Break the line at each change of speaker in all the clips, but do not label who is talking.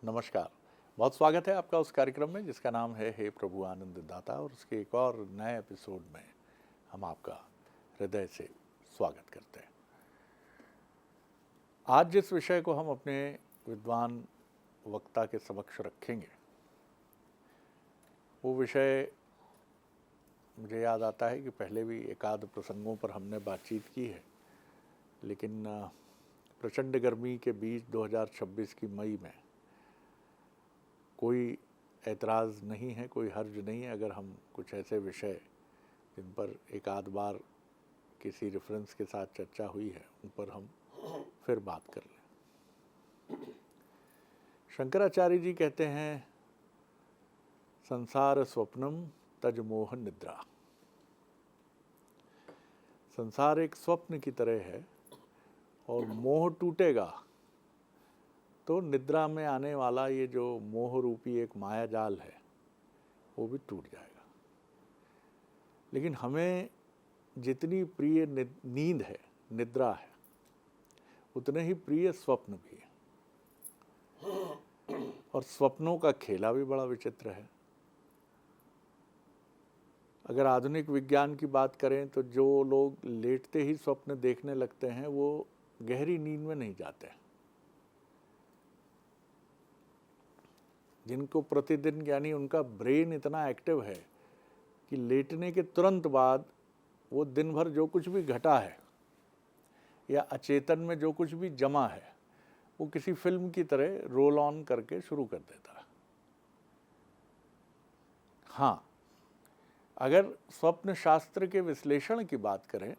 नमस्कार। बहुत स्वागत है आपका उस कार्यक्रम में जिसका नाम है हे प्रभु आनंद दाता, और उसके एक और नए एपिसोड में हम आपका हृदय से स्वागत करते हैं। आज जिस विषय को हम अपने विद्वान वक्ता के समक्ष रखेंगे वो विषय मुझे याद आता है कि पहले भी एकाध प्रसंगों पर हमने बातचीत की है, लेकिन प्रचंड गर्मी के बीच 2026 की मई में कोई ऐतराज़ नहीं है, कोई हर्ज नहीं है अगर हम कुछ ऐसे विषय जिन पर एक आध बार किसी रेफरेंस के साथ चर्चा हुई है उन पर हम फिर बात कर लें। शंकराचार्य जी कहते हैं, संसार स्वप्नम तज मोह निद्रा। संसार एक स्वप्न की तरह है और मोह टूटेगा तो निद्रा में आने वाला ये जो मोह रूपी एक माया जाल है वो भी टूट जाएगा। लेकिन हमें जितनी प्रिय नींद है, निद्रा है, उतने ही प्रिय स्वप्न भी है। और स्वप्नों का खेला भी बड़ा विचित्र है। अगर आधुनिक विज्ञान की बात करें तो जो लोग लेटते ही स्वप्न देखने लगते हैं वो गहरी नींद में नहीं जाते हैं। जिनको प्रतिदिन यानी उनका ब्रेन इतना एक्टिव है कि लेटने के तुरंत बाद वो दिन भर जो कुछ भी घटा है या अचेतन में जो कुछ भी जमा है वो किसी फिल्म की तरह रोल ऑन करके शुरू कर देता है। हाँ, अगर स्वप्न शास्त्र के विश्लेषण की बात करें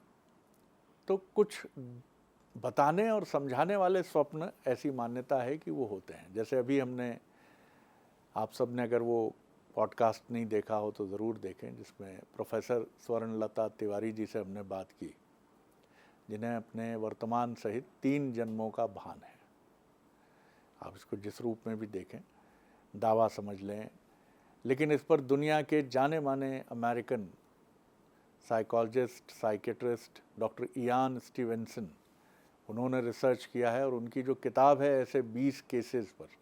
तो कुछ बताने और समझाने वाले स्वप्न ऐसी मान्यता है कि वो होते हैं। जैसे अभी हमने, आप सब ने अगर वो पॉडकास्ट नहीं देखा हो तो ज़रूर देखें, जिसमें प्रोफेसर स्वर्णलता तिवारी जी से हमने बात की, जिन्हें अपने वर्तमान सहित 3 जन्मों का भान है। आप इसको जिस रूप में भी देखें, दावा समझ लें, लेकिन इस पर दुनिया के जाने माने American psychologist, psychiatrist doctor Ian Stevenson, उन्होंने रिसर्च किया है और उनकी जो किताब है ऐसे 20 केसेस पर,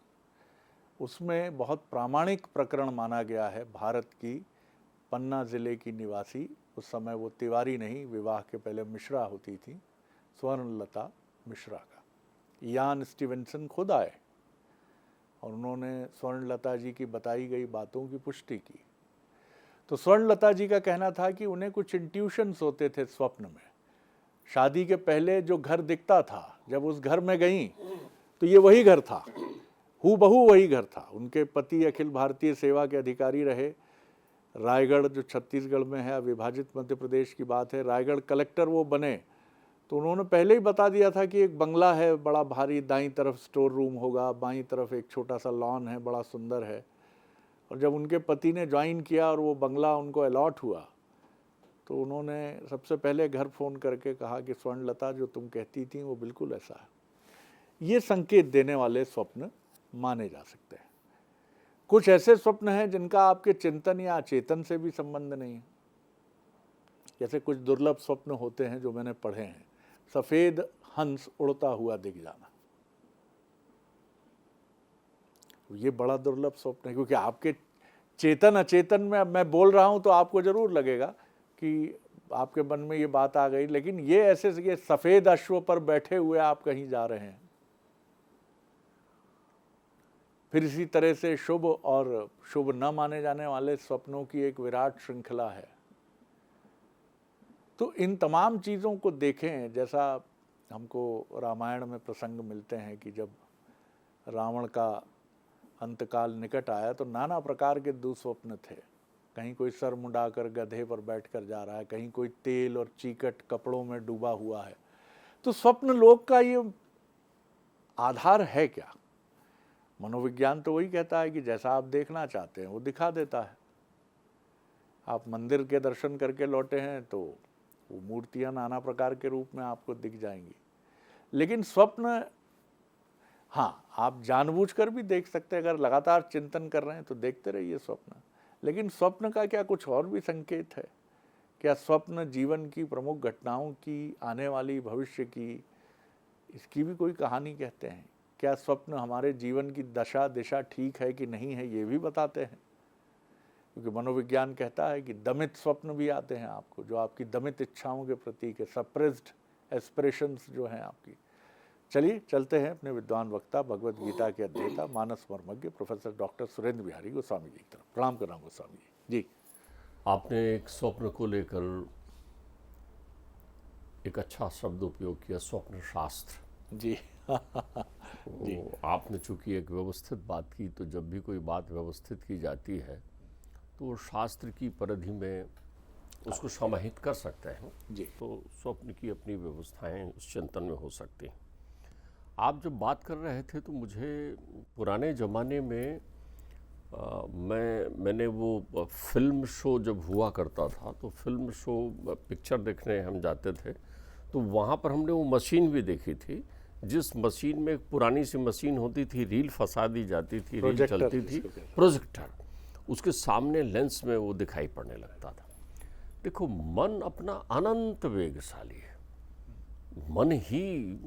उसमें बहुत प्रामाणिक प्रकरण माना गया है भारत की पन्ना ज़िले की निवासी, उस समय वो तिवारी नहीं, विवाह के पहले मिश्रा होती थी, स्वर्णलता मिश्रा का। इयान स्टीवेंसन खुद आए और उन्होंने स्वर्णलता जी की बताई गई बातों की पुष्टि की। तो स्वर्णलता जी का कहना था कि उन्हें कुछ इंट्यूशंस होते थे स्वप्न में। शादी के पहले जो घर दिखता था, जब उस घर में गई तो ये वही घर था, हूबहू वही घर था। उनके पति अखिल भारतीय सेवा के अधिकारी रहे। रायगढ़ जो छत्तीसगढ़ में है, विभाजित मध्य प्रदेश की बात है, रायगढ़ कलेक्टर वो बने तो उन्होंने पहले ही बता दिया था कि एक बंगला है बड़ा भारी, दाईं तरफ स्टोर रूम होगा, बाईं तरफ एक छोटा सा लॉन है, बड़ा सुंदर है। और जब उनके पति ने ज्वाइन किया और वो बंगला उनको अलॉट हुआ तो उन्होंने सबसे पहले घर फ़ोन करके कहा कि स्वर्णलता, जो तुम कहती थी वो बिल्कुल ऐसा है। ये संकेत देने वाले स्वप्न माने जा सकते हैं। कुछ ऐसे स्वप्न हैं जिनका आपके चिंतन या अचेतन से भी संबंध नहीं है। जैसे कुछ दुर्लभ स्वप्न होते हैं जो मैंने पढ़े हैं, सफ़ेद हंस उड़ता हुआ दिख जाना, ये बड़ा दुर्लभ स्वप्न है, क्योंकि आपके चेतन अचेतन में, अब मैं बोल रहा हूं तो आपको जरूर लगेगा कि आपके मन में ये बात आ गई, लेकिन ये ऐसे ये सफ़ेद अश्व पर बैठे हुए आप कहीं जा रहे हैं। फिर इसी तरह से शुभ और शुभ न माने जाने वाले स्वप्नों की एक विराट श्रृंखला है। तो इन तमाम चीज़ों को देखें, जैसा हमको रामायण में प्रसंग मिलते हैं कि जब रावण का अंतकाल निकट आया तो नाना प्रकार के दुस्वप्न थे। कहीं कोई सर मुंडाकर गधे पर बैठकर जा रहा है, कहीं कोई तेल और चीकट कपड़ों में डूबा हुआ है। तो स्वप्न लोक का ये आधार है क्या? मनोविज्ञान तो वही कहता है कि जैसा आप देखना चाहते हैं वो दिखा देता है। आप मंदिर के दर्शन करके लौटे हैं तो वो मूर्तियां नाना प्रकार के रूप में आपको दिख जाएंगी। लेकिन स्वप्न, हाँ, आप जानबूझकर भी देख सकते हैं। अगर लगातार चिंतन कर रहे हैं तो देखते रहिए स्वप्न। लेकिन स्वप्न का क्या कुछ और भी संकेत है? क्या स्वप्न जीवन की प्रमुख घटनाओं की, आने वाली भविष्य की, इसकी भी कोई कहानी कहते हैं? क्या स्वप्न हमारे जीवन की दशा दिशा ठीक है कि नहीं है ये भी बताते हैं, क्योंकि मनोविज्ञान कहता है कि दमित स्वप्न भी आते हैं आपको, जो आपकी दमित इच्छाओं के प्रतीक है, सप्रेस्ड एस्पिरेशंस जो हैं आपकी। चलिए चलते हैं अपने विद्वान वक्ता, भगवत गीता के अध्येता, मानस मर्मज्ञ प्रोफेसर डॉक्टर सुरेंद्र बिहारी गोस्वामी जी की तरफ। प्रणाम कर रहा हूँ गोस्वामी जी।
आपने एक स्वप्न को लेकर एक अच्छा शब्द उपयोग किया, स्वप्न शास्त्र
जी।
तो आपने चूंकि एक व्यवस्थित बात की, तो जब भी कोई बात व्यवस्थित की जाती है तो वो शास्त्र की परिधि में उसको समाहित कर सकते हैं
जी।
तो स्वप्न की अपनी व्यवस्थाएं उस चिंतन में हो सकती हैं। आप जब बात कर रहे थे तो मुझे पुराने ज़माने में मैंने वो फिल्म शो जब हुआ करता था, तो फिल्म शो पिक्चर देखने हम जाते थे, तो वहाँ पर हमने वो मशीन भी देखी थी, जिस मशीन में एक पुरानी सी मशीन होती थी, रील फंसा दी जाती थी, रील चलती थी, प्रोजेक्टर, उसके सामने लेंस में वो दिखाई पड़ने लगता था। देखो, मन अपना अनंत वेगशाली है, मन ही,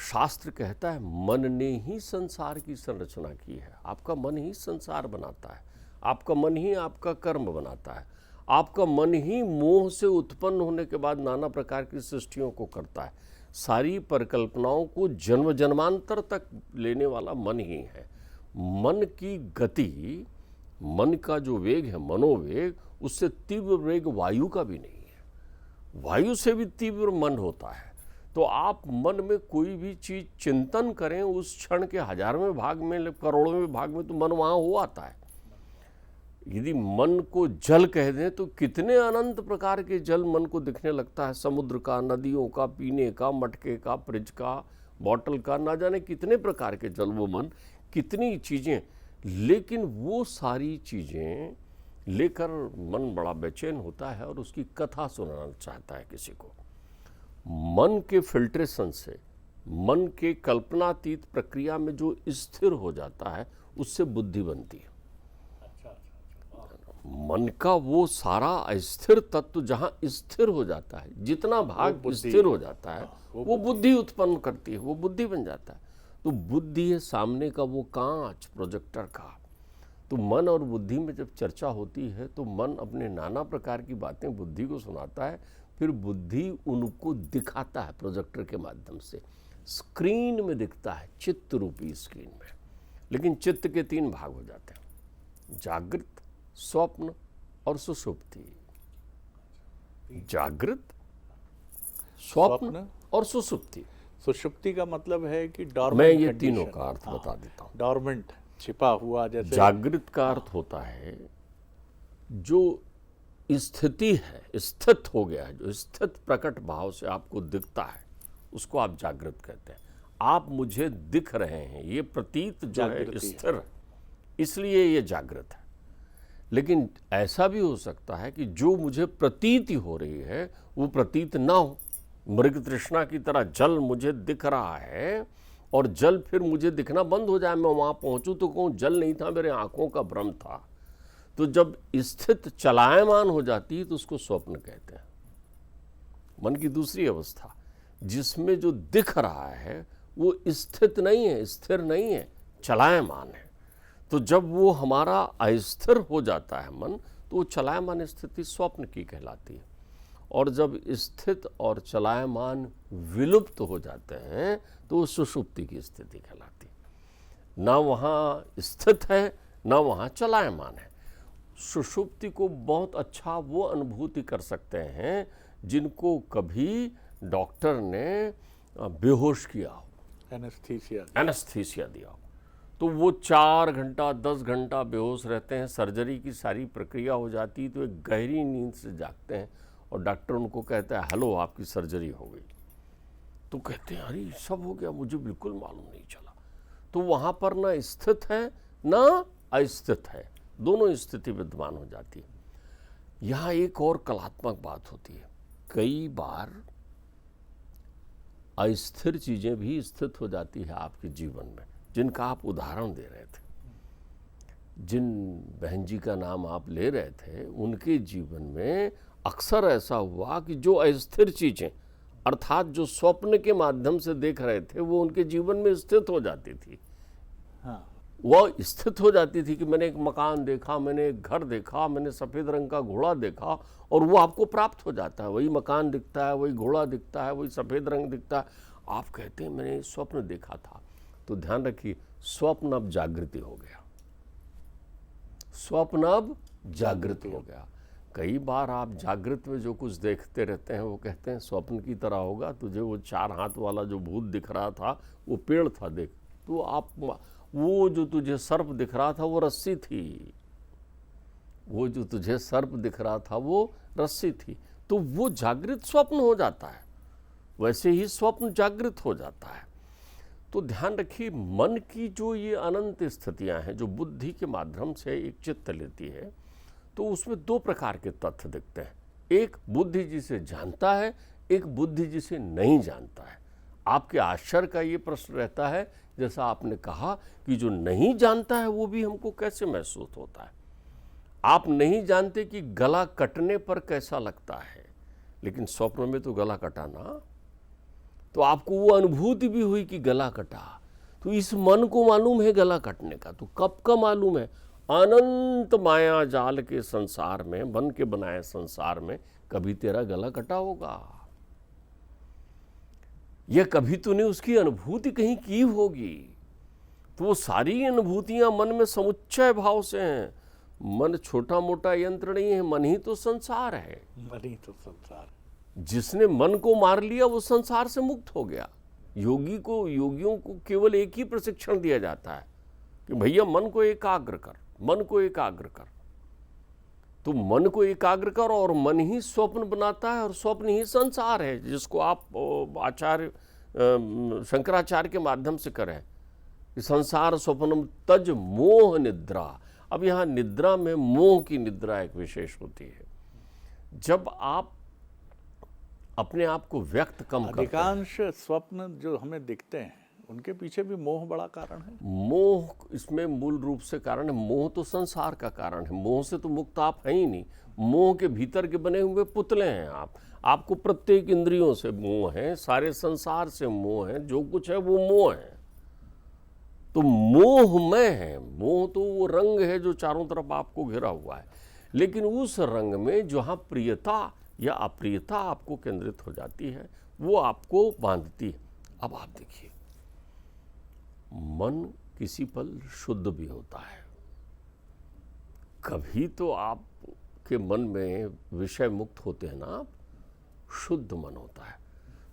शास्त्र कहता है मन ने ही संसार की संरचना की है। आपका मन ही संसार बनाता है, आपका मन ही आपका कर्म बनाता है, आपका मन ही मोह से उत्पन्न होने के बाद नाना प्रकार की सृष्टियों को करता है। सारी परिकल्पनाओं को जन्म जन्मांतर तक लेने वाला मन ही है। मन की गति, मन का जो वेग है, मनोवेग, उससे तीव्र वेग वायु का भी नहीं है। वायु से भी तीव्र मन होता है। तो आप मन में कोई भी चीज चिंतन करें, उस क्षण के हजारवें भाग में, करोड़वें भाग में तो मन वहां हो आता है। यदि मन को जल कह दें तो कितने अनंत प्रकार के जल मन को दिखने लगता है, समुद्र का, नदियों का, पीने का, मटके का, फ्रिज का, बॉटल का, ना जाने कितने प्रकार के जल, वो मन, कितनी चीजें। लेकिन वो सारी चीजें लेकर मन बड़ा बेचैन होता है और उसकी कथा सुनाना चाहता है किसी को। मन के फिल्ट्रेशन से, मन के कल्पनातीत प्रक्रिया में जो स्थिर हो जाता है, उससे बुद्धि बनती है। मन का वो सारा अस्थिर तत्व जहां स्थिर हो जाता है, जितना भाग स्थिर हो जाता है, वो बुद्धि उत्पन्न करती है, वो बुद्धि बन जाता है। तो बुद्धि है सामने का वो कांच प्रोजेक्टर का। तो मन और बुद्धि में जब चर्चा होती है तो मन अपने नाना प्रकार की बातें बुद्धि को सुनाता है, फिर बुद्धि उनको दिखाता है प्रोजेक्टर के माध्यम से। स्क्रीन में दिखता है, चित्त रूपी स्क्रीन में। लेकिन चित्त के 3 भाग हो जाते हैं, जागृत, स्वप्न और सुषुप्ति। जागृत, स्वप्न और सुषुप्ति।
सुषुप्ति का मतलब है कि डॉर्मेंट।
मैं ये तीनों का अर्थ बता देता हूँ।
डॉर्मेंट, छिपा हुआ, जैसे
जागृत का अर्थ होता है जो स्थिति है, स्थित हो गया है, जो स्थित प्रकट भाव से आपको दिखता है, उसको आप जागृत कहते हैं। आप मुझे दिख रहे हैं, ये प्रतीत जो है स्थिर है, इसलिए ये जागृत है। लेकिन ऐसा भी हो सकता है कि जो मुझे प्रतीति हो रही है वो प्रतीत ना हो। मृग तृष्णा की तरह जल मुझे दिख रहा है और जल फिर मुझे दिखना बंद हो जाए, मैं वहां पहुंचूं तो कहूं जल नहीं था, मेरे आंखों का भ्रम था। तो जब स्थित चलायमान हो जाती है तो उसको स्वप्न कहते हैं। मन की दूसरी अवस्था, जिसमें जो दिख रहा है वो स्थित नहीं है, स्थिर नहीं है, चलायमान है। तो जब वो हमारा अस्थिर हो जाता है मन, तो वो चलायमान स्थिति स्वप्न की कहलाती है। और जब स्थित और चलायमान विलुप्त हो जाते हैं तो वो सुषुप्ति की स्थिति कहलाती है। ना वहाँ स्थित है, ना वहाँ चलायमान है। सुषुप्ति को बहुत अच्छा वो अनुभूति कर सकते हैं जिनको कभी डॉक्टर ने बेहोश किया हो, एनेस्थीसिया दिया हो। तो वो 4 घंटा 10 घंटा बेहोश रहते हैं, सर्जरी की सारी प्रक्रिया हो जाती, तो एक गहरी नींद से जागते हैं और डॉक्टर उनको कहता है हेलो आपकी सर्जरी हो गई। तो कहते हैं अरे सब हो गया, मुझे बिल्कुल मालूम नहीं चला। तो वहाँ पर ना स्थित है ना अस्थित है, दोनों स्थिति विद्यमान हो जाती है। यहाँ एक और कलात्मक बात होती है, कई बार अस्थिर चीजें भी स्थित हो जाती है आपके जीवन में, जिनका आप उदाहरण दे रहे थे। जिन बहन जी का नाम आप ले रहे थे, उनके जीवन में अक्सर ऐसा हुआ कि जो अस्थिर चीजें अर्थात जो स्वप्न के माध्यम से देख रहे थे वो उनके जीवन में स्थित हो जाती थी।
हाँ,
वह स्थित हो जाती थी कि मैंने एक मकान देखा, मैंने एक घर देखा, मैंने सफ़ेद रंग का घोड़ा देखा, और वो आपको प्राप्त हो जाता है। वही मकान दिखता है, वही घोड़ा दिखता है, वही सफ़ेद रंग दिखता है। आप कहते हैं मैंने स्वप्न देखा था। तो ध्यान रखिए, स्वप्न अब जागृति हो गया, स्वप्न अब जागृत हो गया। कई बार आप जागृत में जो कुछ देखते रहते हैं वो कहते हैं स्वप्न की तरह होगा, तुझे वो 4 हाथ वाला जो भूत दिख रहा था वो पेड़ था, देख तो आप वो जो तुझे सर्प दिख रहा था वो रस्सी थी, वो जो तुझे सर्प दिख रहा था वो रस्सी थी। तो वो जागृत स्वप्न हो जाता है, वैसे ही स्वप्न जागृत हो जाता है। तो ध्यान रखिए, मन की जो ये अनंत स्थितियां हैं जो बुद्धि के माध्यम से एक चित्त लेती है, तो उसमें 2 प्रकार के तथ्य दिखते हैं। एक बुद्धि जिसे जानता है, एक बुद्धि जिसे नहीं जानता है। आपके आश्चर्य का ये प्रश्न रहता है, जैसा आपने कहा कि जो नहीं जानता है वो भी हमको कैसे महसूस होता है। आप नहीं जानते कि गला कटने पर कैसा लगता है, लेकिन स्वप्न में तो गला कटा ना, तो आपको वो अनुभूति भी हुई कि गला कटा। तो इस मन को मालूम है गला कटने का, तो कब का मालूम है? अनंत माया जाल के संसार में, मन के बनाए संसार में कभी तेरा गला कटा होगा, यह कभी तूने उसकी अनुभूति कहीं की होगी। तो वो सारी अनुभूतियां मन में समुच्चय भाव से हैं। मन छोटा मोटा यंत्र नहीं है, मन ही तो संसार है।
मन ही तो संसार।
जिसने मन को मार लिया वो संसार से मुक्त हो गया। योगियों को केवल एक ही प्रशिक्षण दिया जाता है कि भैया मन को एकाग्र कर, मन को एकाग्र कर। तो मन को एकाग्र कर, और मन ही स्वप्न बनाता है, और स्वप्न ही संसार है, जिसको आप आचार्य शंकराचार्य के माध्यम से करें कि संसार स्वप्नम तज मोह निद्रा। अब यहाँ निद्रा में मोह की निद्रा एक विशेष होती है। जब आप अपने आप को व्यक्त कम करते हैं,
अधिकांश स्वप्न जो हमें दिखते हैं उनके पीछे भी मोह बड़ा कारण है।
मोह इसमें मूल रूप से कारण है। मोह तो संसार का कारण है, मोह से तो मुक्त आप हैं ही नहीं। मोह के भीतर के बने हुए पुतले हैं आप। आपको प्रत्येक इंद्रियों से मोह है, सारे संसार से मोह है, जो कुछ है वो मोह है। तो मोहमय है। मोह तो वो रंग है जो चारों तरफ आपको घिरा हुआ है, लेकिन उस रंग में जहाँ प्रियता या अप्रियता आपको केंद्रित हो जाती है वो आपको बांधती है। अब आप देखिए, मन किसी पल शुद्ध भी होता है। कभी तो आपके मन में विषय मुक्त होते हैं ना, आप शुद्ध मन होता है,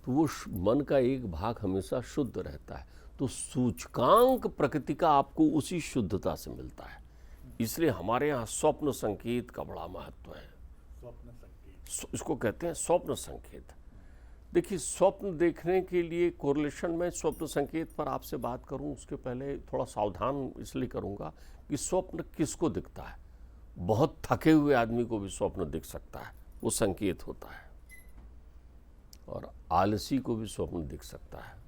तो वो मन का एक भाग हमेशा शुद्ध रहता है। तो सूचकांक प्रकृति का आपको उसी शुद्धता से मिलता है। इसलिए हमारे यहाँ स्वप्न संकेत का बड़ा महत्व है।
स्वप्न संकेत,
इसको कहते हैं स्वप्न संकेत। देखिए, स्वप्न देखने के लिए कोरिलेशन में स्वप्न संकेत पर आपसे बात करूं, उसके पहले थोड़ा सावधान इसलिए करूंगा कि स्वप्न किसको दिखता है। बहुत थके हुए आदमी को भी स्वप्न दिख सकता है, वो संकेत होता है। और आलसी को भी स्वप्न दिख सकता है।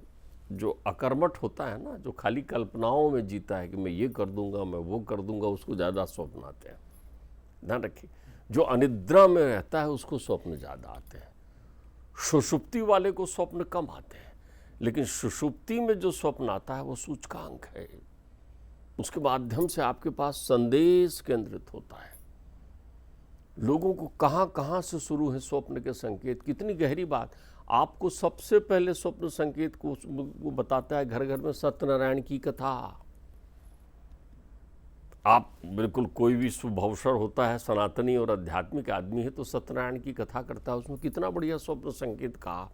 जो अकर्मठ होता है ना, जो खाली कल्पनाओं में जीता है कि मैं ये कर दूंगा, मैं वो कर दूंगा, उसको ज़्यादा स्वप्न आते हैं। ध्यान रखिए, जो अनिद्रा में रहता है उसको स्वप्न ज़्यादा आते हैं। सुषुप्ति वाले को स्वप्न कम आते हैं, लेकिन सुषुप्ति में जो स्वप्न आता है वो सूचकांक है। उसके माध्यम से आपके पास संदेश केंद्रित होता है। लोगों को कहाँ कहाँ से शुरू है स्वप्न के संकेत। कितनी गहरी बात। आपको सबसे पहले स्वप्न संकेत को वो बताता है घर घर में सत्यनारायण की कथा। आप बिल्कुल, कोई भी शुभ अवसर होता है, सनातनी और आध्यात्मिक आदमी है तो सत्यनारायण की कथा करता है। उसमें कितना बढ़िया स्वप्न संकेत कहा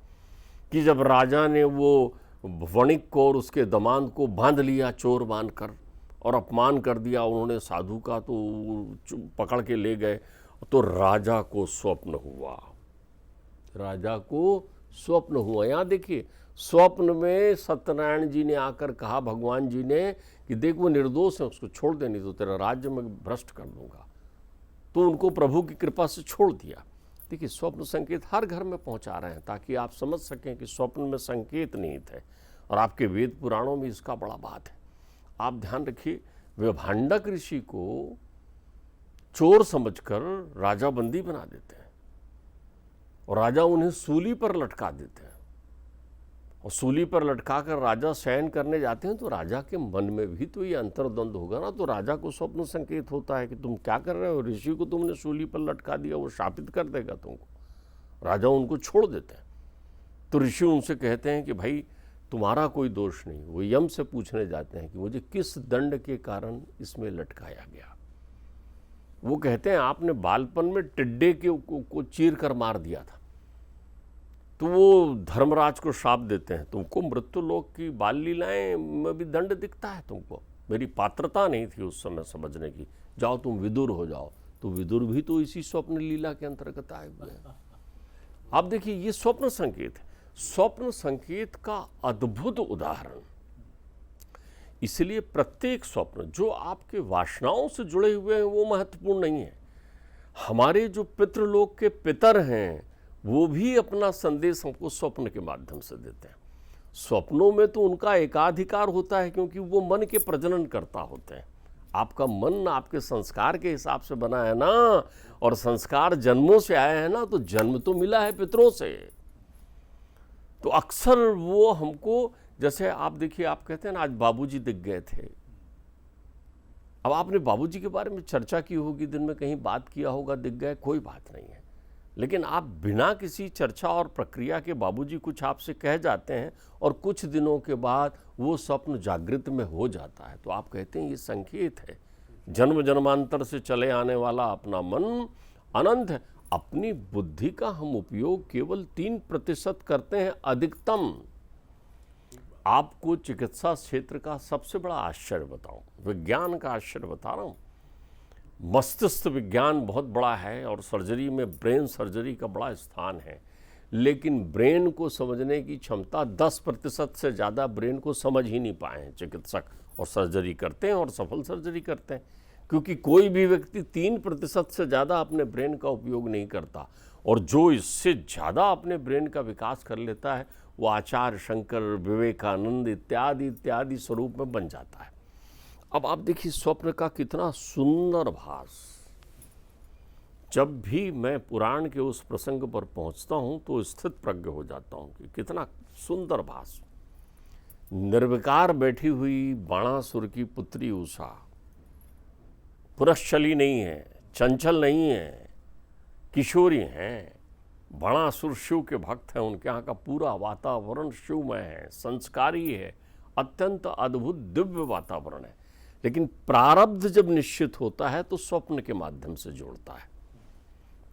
कि जब राजा ने वो वणिक को और उसके दामाद को बांध लिया चोर बांधकर और अपमान कर दिया उन्होंने साधु का, तो पकड़ के ले गए, तो राजा को स्वप्न हुआ। राजा को स्वप्न हुआ। यहाँ देखिए, स्वप्न में सत्यनारायण जी ने आकर कहा भगवान जी ने कि देख वो निर्दोष है, उसको छोड़ दे, नहीं तो तेरा राज्य में भ्रष्ट कर दूंगा। तो उनको प्रभु की कृपा से छोड़ दिया। देखिए, स्वप्न संकेत हर घर में पहुंचा रहे हैं ताकि आप समझ सकें कि स्वप्न में संकेत निहित है, और आपके वेद पुराणों में इसका बड़ा बात है। आप ध्यान रखिए, विभांडक ऋषि को चोर समझकर राजा बंदी बना देते हैं और राजा उन्हें सूली पर लटका देते हैं। और सूली पर लटका कर राजा शयन करने जाते हैं तो राजा के मन में भी तो ये अंतर्द्वंद होगा ना। तो राजा को स्वप्न संकेत होता है कि तुम क्या कर रहे हो, ऋषि को तुमने सूली पर लटका दिया, वो शापित कर देगा तुमको। राजा उनको छोड़ देते हैं। तो ऋषि उनसे कहते हैं कि भाई तुम्हारा कोई दोष नहीं। वो यम से पूछने जाते हैं कि मुझे किस दंड के कारण इसमें लटकाया गया। वो कहते हैं आपने बालपन में टिड्डे को चीर कर मार दिया था। तो वो धर्मराज को श्राप देते हैं, तुमको मृत्युलोक की बाल लीलाएं में भी दंड दिखता है तुमको, मेरी पात्रता नहीं थी उस समय समझने की, जाओ तुम विदुर हो जाओ। तो विदुर भी तो इसी स्वप्न लीला के अंतर्गत आए हुए हैं। आप देखिए ये स्वप्न संकेत है, स्वप्न संकेत का अद्भुत उदाहरण। इसलिए प्रत्येक स्वप्न जो आपके वासनाओं से जुड़े हुए हैं वो महत्वपूर्ण नहीं है। हमारे जो पितृलोक के पितर हैं वो भी अपना संदेश हमको स्वप्न के माध्यम से देते हैं। स्वप्नों में तो उनका एकाधिकार होता है क्योंकि वो मन के प्रजनन करता होते हैं। आपका मन आपके संस्कार के हिसाब से बना है ना, और संस्कार जन्मों से आए हैं ना, तो जन्म तो मिला है पितरों से। तो अक्सर वो हमको, जैसे आप देखिए, आप कहते हैं ना आज बाबूजी दिख गए थे। अब आपने बाबूजी के बारे में चर्चा की होगी, दिन में कहीं बात किया होगा, दिख गए, कोई बात नहीं है। लेकिन आप बिना किसी चर्चा और प्रक्रिया के बाबूजी कुछ आपसे कह जाते हैं और कुछ दिनों के बाद वो स्वप्न जागृत में हो जाता है, तो आप कहते हैं ये संकेत है। जन्म जन्मांतर से चले आने वाला अपना मन अनंत है। अपनी बुद्धि का हम उपयोग केवल 3% करते हैं अधिकतम। आपको चिकित्सा क्षेत्र का सबसे बड़ा आश्चर्य बताऊं, विज्ञान का आश्चर्य बता रहा हूं। मस्तिष्क विज्ञान बहुत बड़ा है और सर्जरी में ब्रेन सर्जरी का बड़ा स्थान है, लेकिन ब्रेन को समझने की क्षमता 10% से ज़्यादा ब्रेन को समझ ही नहीं पाए हैं चिकित्सक, और सर्जरी करते हैं और सफल सर्जरी करते हैं। क्योंकि कोई भी व्यक्ति 3% से ज़्यादा अपने ब्रेन का उपयोग नहीं करता, और जो इससे ज़्यादा अपने ब्रेन का विकास कर लेता है वो आचार्य शंकर, विवेकानंद इत्यादि इत्यादि स्वरूप में बन जाता है। अब आप देखिए स्वप्न का कितना सुंदर भास। जब भी मैं पुराण के उस प्रसंग पर पहुंचता हूं तो स्थित प्रज्ञ हो जाता हूं कि कितना सुंदर भास। निर्विकार बैठी हुई बाणासुर की पुत्री उषा पुरश्चली नहीं है, चंचल नहीं है, किशोरी हैं। बाणासुर शिव के भक्त हैं, उनके यहाँ का पूरा वातावरण शिवमय है, संस्कारी है, अत्यंत अद्भुत दिव्य वातावरण है। लेकिन प्रारब्ध जब निश्चित होता है तो स्वप्न के माध्यम से जोड़ता है।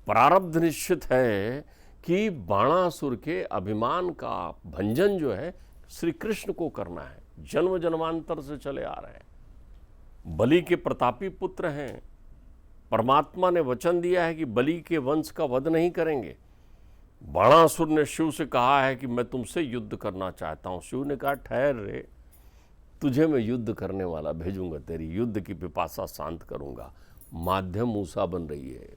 प्रारब्ध निश्चित है कि बाणासुर के अभिमान का भंजन जो है श्री कृष्ण को करना है, जन्म जन्मांतर से चले आ रहे हैं। बलि के प्रतापी पुत्र हैं, परमात्मा ने वचन दिया है कि बलि के वंश का वध नहीं करेंगे। बाणासुर ने शिव से कहा है कि मैं तुमसे युद्ध करना चाहता हूं। शिव ने कहा ठहर रे, तुझे मैं युद्ध करने वाला भेजूंगा, तेरी युद्ध की पिपासा शांत करूंगा। माध्यम उषा बन रही है।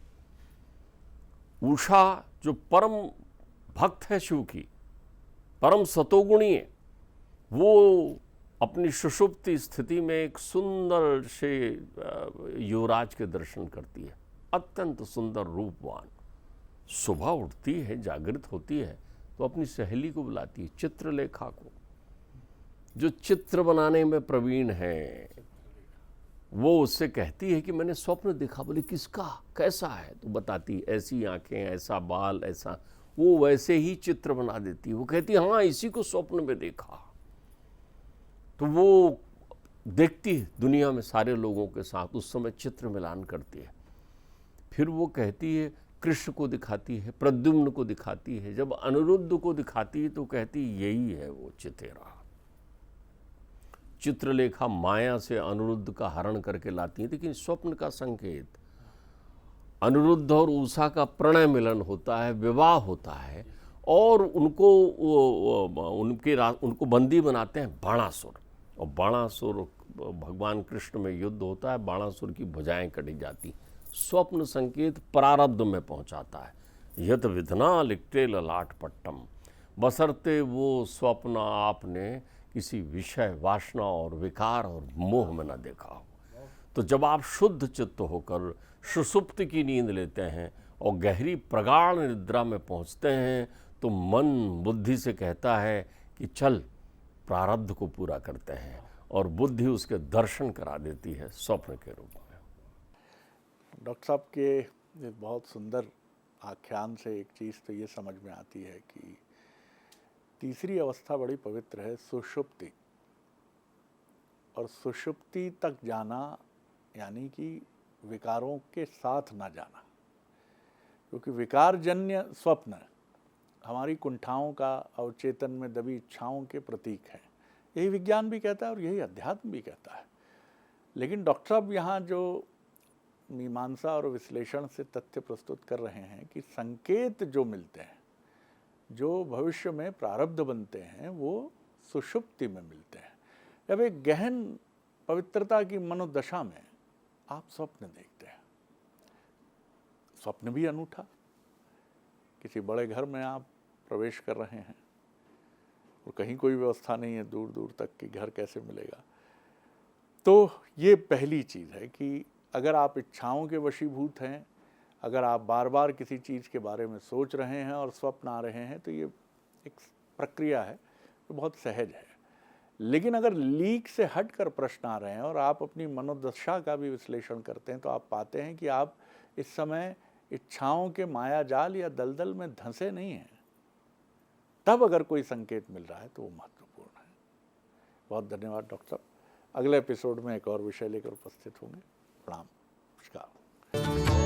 उषा जो परम भक्त है शिव की, परम सतोगुणी है, वो अपनी सुषुप्ति स्थिति में एक सुंदर से युवराज के दर्शन करती है, अत्यंत सुंदर रूपवान। सुबह उठती है, जागृत होती है तो अपनी सहेली को बुलाती है, चित्रलेखा को, जो चित्र बनाने में प्रवीण है। वो उससे कहती है कि मैंने स्वप्न देखा। बोले किसका, कैसा है? तो बताती, ऐसी आंखें, ऐसा बाल, ऐसा। वो वैसे ही चित्र बना देती है। वो कहती है हाँ इसी को स्वप्न में देखा। तो वो देखती है दुनिया में सारे लोगों के साथ, उस समय चित्र मिलान करती है। फिर वो कहती है, कृष्ण को दिखाती है, प्रद्युम्न को दिखाती है। जब अनिरुद्ध को दिखाती है तो कहती यही है वो चितेरा। चित्रलेखा माया से अनिरुद्ध का हरण करके लाती है। लेकिन स्वप्न का संकेत, अनिरुद्ध और उषा का प्रणय मिलन होता है, विवाह होता है, और उनको बंदी बनाते हैं बाणासुर। और बाणासुर, भगवान कृष्ण में युद्ध होता है, बाणासुर की भुजाएं कटी जाती। स्वप्न संकेत प्रारब्ध में पहुंचाता है। यत विधना लिखते ललाट पट्टम, बसरते वो स्वप्न आपने किसी विषय, वासना और विकार और मोह में न देखा हो। तो जब आप शुद्ध चित्त होकर सुषुप्ति की नींद लेते हैं और गहरी प्रगाढ़ निद्रा में पहुंचते हैं तो मन बुद्धि से कहता है कि चल प्रारब्ध को पूरा करते हैं, और बुद्धि उसके दर्शन करा देती है स्वप्न के रूप में।
डॉक्टर साहब के एक बहुत सुंदर आख्यान से एक चीज़ तो ये समझ में आती है कि तीसरी अवस्था बड़ी पवित्र है, सुषुप्ति। और सुषुप्ति तक जाना यानी कि विकारों के साथ ना जाना, क्योंकि विकारजन्य स्वप्न हमारी कुंठाओं का, अवचेतन में दबी इच्छाओं के प्रतीक हैं। यही विज्ञान भी कहता है और यही अध्यात्म भी कहता है। लेकिन डॉक्टर साहब यहाँ जो मीमांसा और विश्लेषण से तथ्य प्रस्तुत कर रहे हैं कि संकेत जो मिलते हैं, जो भविष्य में प्रारब्ध बनते हैं, वो सुषुप्ति में मिलते हैं। जब एक गहन पवित्रता की मनोदशा में आप स्वप्न देखते हैं, स्वप्न भी अनूठा, किसी बड़े घर में आप प्रवेश कर रहे हैं और कहीं कोई व्यवस्था नहीं है, दूर दूर तक कि घर कैसे मिलेगा। तो ये पहली चीज़ है कि अगर आप इच्छाओं के वशीभूत हैं, अगर आप बार बार किसी चीज़ के बारे में सोच रहे हैं और स्वप्न आ रहे हैं, तो ये एक प्रक्रिया है जो बहुत सहज है। लेकिन अगर लीक से हटकर प्रश्न आ रहे हैं और आप अपनी मनोदशा का भी विश्लेषण करते हैं, तो आप पाते हैं कि आप इस समय इच्छाओं के माया जाल या दलदल में धंसे नहीं हैं। तब अगर कोई संकेत मिल रहा है तो वो महत्वपूर्ण है। बहुत धन्यवाद डॉक्टर साहब। अगले एपिसोड में एक और विषय लेकर उपस्थित होंगे। प्रणाम, नमस्कार।